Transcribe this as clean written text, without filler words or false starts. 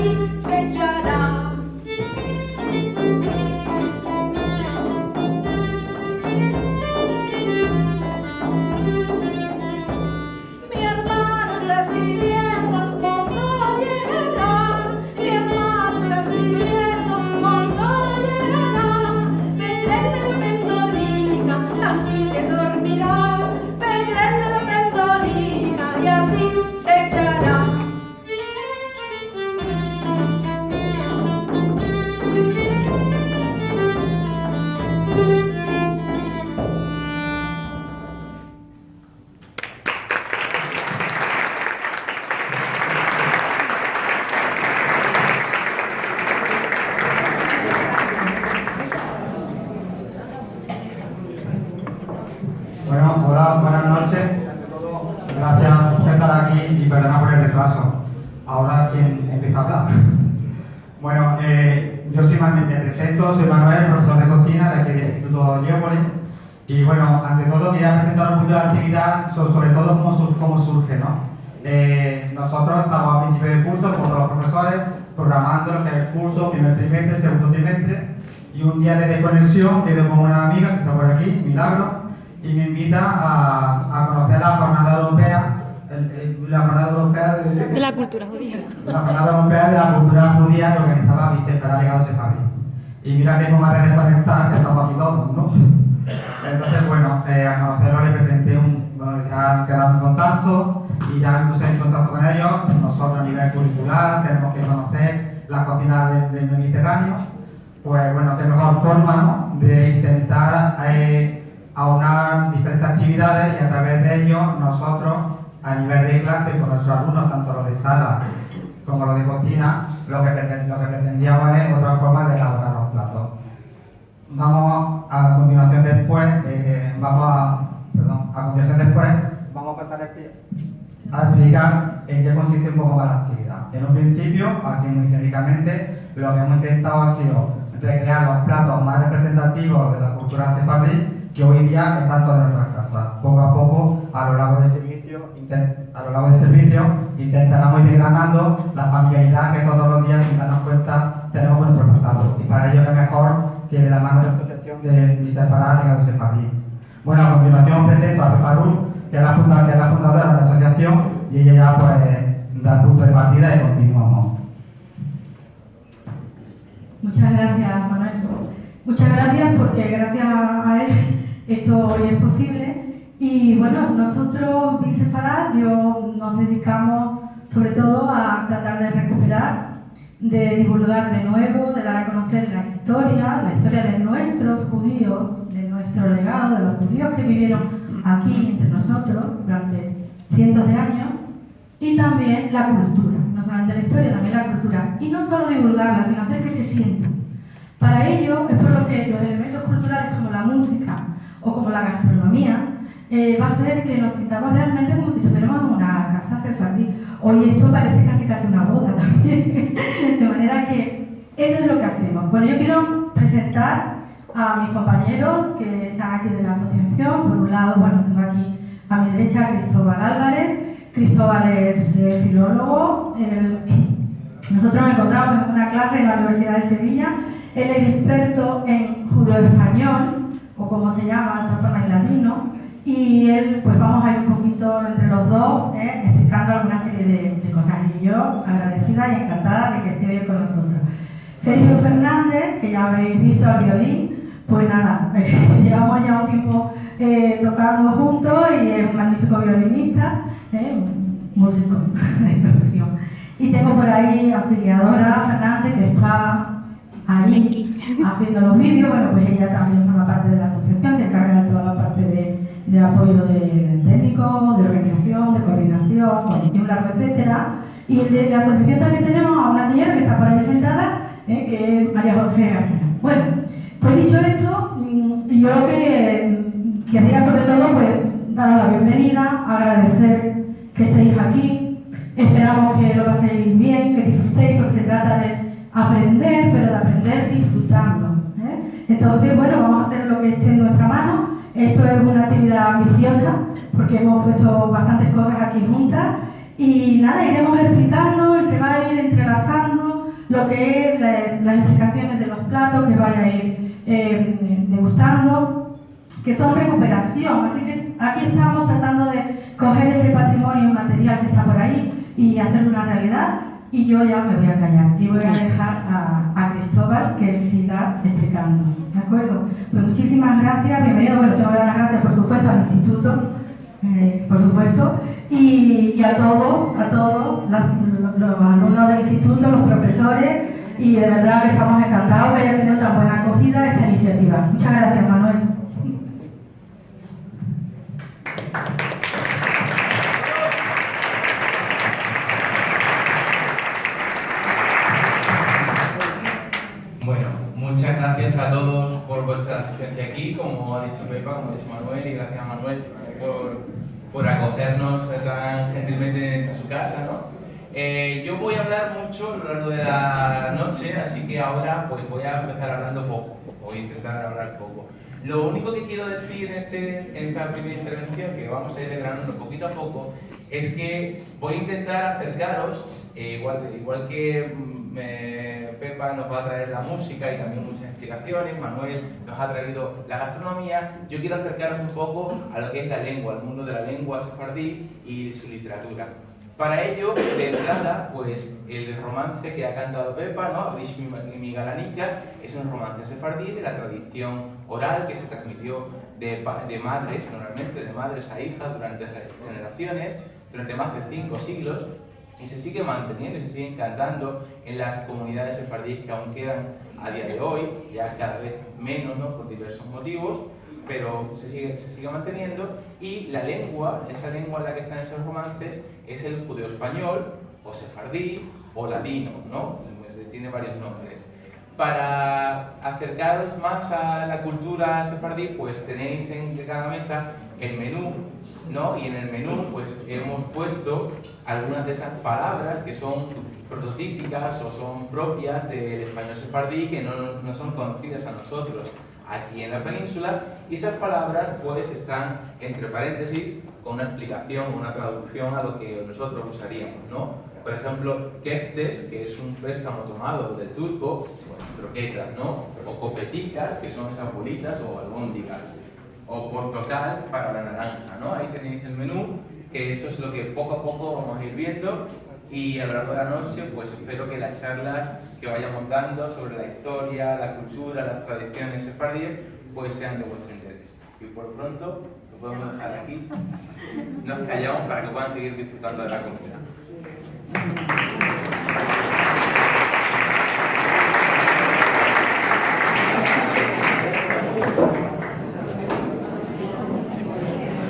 así se echará. Mi hermano está escribiendo, mozo llegará. Mi hermano está escribiendo, mozo llegará. Vendré de la pendolina, así se dormirá. Vendré de la pendolina y así se echará. Bueno, hola, buenas noches. Ante todo, gracias por estar aquí y perdona por el retraso. Ahora, ¿quién empieza a hablar? Bueno, yo me presento, soy Manuel, profesor de cocina de aquí del Instituto Leópolis. Y bueno, ante todo quería presentar un poquito de la actividad, sobre todo cómo surge, ¿no? Nosotros estamos a principio de curso con todos los profesores programando lo que es el curso, primer trimestre, segundo trimestre. Y un día de desconexión quedo con una amiga que está por aquí, Milagro, y me invita a conocer la jornada europea, de la cultura judía. La jornada europea de la cultura judía que organizaba Vicefara Legado Sefardí. Y mira qué forma de desconectar, que estamos aquí todos, ¿no? Entonces, bueno, a conocerlo le presenté ya quedamos en contacto y ya me puse en contacto con ellos. Nosotros a nivel curricular tenemos que conocer las cocinas del Mediterráneo. Pues bueno, qué mejor forma, ¿no?, de intentar aunar diferentes actividades y a través de ello nosotros a nivel de clase con nuestros alumnos, tanto los de sala como los de cocina, lo que pretendíamos es otra forma de elaborar los platos. Vamos a continuación después, vamos a pasar a explicar en qué consiste un poco más la actividad. En un principio, así muy genéricamente, lo que hemos intentado ha sido recrear los platos más representativos de la cultura sefardí que hoy día están en todas nuestras casas. Poco a poco, a lo largo del servicio, intentaremos ir desgranando la familiaridad que todos los días, sin darnos cuenta, tenemos con nuestro pasado. Y para ello, qué mejor que de la mano de la Asociación de Vicefara Legado Sefardí. Bueno, a continuación presento a Pepa Rull, que es la fundadora de la asociación, y ella ya pues da el punto de partida y continuamos. Muchas gracias, Manuel. Muchas gracias porque gracias a él esto hoy es posible. Y bueno, nosotros, Vicefara, nos dedicamos sobre todo a tratar de recuperar, de divulgar de nuevo, de dar a conocer la historia de nuestros judíos, de nuestro legado, de los judíos que vivieron aquí entre nosotros durante cientos de años, y también la cultura, no solamente la historia, también la cultura, y no solo divulgarla, sino hacer que se sienta. Para ello, es por lo que los elementos culturales como la música o como la gastronomía va a hacer que nos sintamos realmente como si estuviéramos en una casa sefardí. Hoy esto parece casi una boda también, de manera que eso es lo que hacemos. Bueno, yo quiero presentar a mis compañeros que están aquí de la asociación. Por un lado, bueno, tengo aquí a mi derecha a Cristóbal Álvarez. Cristóbal es filólogo. Nosotros nos encontramos en una clase en la Universidad de Sevilla. Él es experto en judeo-español, o como se llama, de otra forma en latino. Y él, pues vamos a ir un poquito entre los dos, explicando alguna serie de cosas. Y yo, agradecida y encantada de que esté hoy con nosotros. Sergio Fernández, que ya habéis visto al violín, pues nada, llevamos ya un tiempo tocando juntos y es un magnífico violinista, músico de profesión. Y tengo por ahí a Auxiliadora Fernández, que está ahí haciendo los vídeos. Bueno, pues ella también forma parte de la asociación, se encarga de toda la parte de apoyo de técnico, de organización, de coordinación, y un largo etcétera. Y de la asociación también tenemos a una señora que está por ahí sentada, que es María José García. Bueno, pues dicho esto, yo lo que querría sobre todo pues daros la bienvenida, agradecer que estéis aquí. Esperamos que lo paséis bien, que disfrutéis, porque se trata de aprender, pero de aprender disfrutando. Entonces, bueno, vamos a hacer lo que esté en nuestra mano. Esto es una actividad ambiciosa, porque hemos puesto bastantes cosas aquí juntas. Y nada, iremos explicando y se va a ir entrelazando lo que es las explicaciones de los platos que vais a ir degustando, que son recuperación. Así que aquí estamos tratando de coger ese patrimonio material que está por ahí y hacerlo una realidad. Y yo ya me voy a callar y voy a dejar a Cristóbal que él siga explicando. ¿De acuerdo? Pues muchísimas gracias, bienvenido. Bueno, te voy a dar las gracias, por supuesto, al instituto, por supuesto, y a todos los alumnos del instituto, los profesores, y de verdad que estamos encantados que haya tenido tan buena acogida esta iniciativa. Muchas gracias, Manuel. Bueno, muchas gracias a todos por vuestra asistencia aquí, como ha dicho Pepa, como ha dicho Manuel, y gracias a Manuel por acogernos tan gentilmente en su casa, ¿no? Yo voy a hablar mucho a lo largo de la noche, así que ahora pues voy a empezar hablando poco, voy a intentar hablar poco. Lo único que quiero decir en esta primera intervención, que vamos a ir desgranando poquito a poco, es que voy a intentar acercaros, igual que Pepa nos va a traer la música y también muchas explicaciones, Manuel nos ha traído la gastronomía, yo quiero acercaros un poco a lo que es la lengua, al mundo de la lengua sefardí y su literatura. Para ello, de entrada, pues el romance que ha cantado Pepa, ¿no? Abrish mi Galanica, es un romance sefardí de la tradición oral que se transmitió de madres, normalmente de madres a hijas durante generaciones, durante más de 5 siglos, y se sigue manteniendo y se siguen cantando en las comunidades sefardíes que aún quedan a día de hoy, ya cada vez menos, ¿no? Por diversos motivos, pero se sigue manteniendo, y la lengua, esa lengua en la que están esos romances, es el judeo-español, o sefardí, o ladino, ¿no? Tiene varios nombres. Para acercaros más a la cultura sefardí, pues tenéis en cada mesa el menú, ¿no? Y en el menú pues hemos puesto algunas de esas palabras que son prototípicas o son propias del español sefardí, que no son conocidas a nosotros aquí en la península, y esas palabras pues están entre paréntesis con una explicación, una traducción a lo que nosotros usaríamos, ¿no? Por ejemplo, keftes, que es un préstamo tomado del turco, pues croquetas, ¿no? O copeticas, que son esas bolitas o albóndigas, o portocal para la naranja, ¿no? Ahí tenéis el menú, que eso es lo que poco a poco vamos a ir viendo, y a lo largo de la noche pues espero que las charlas que vaya montando sobre la historia, la cultura, las tradiciones sefardíes pues sean de vuestro interés. Y por pronto lo podemos dejar aquí, nos callamos para que puedan seguir disfrutando de la comida.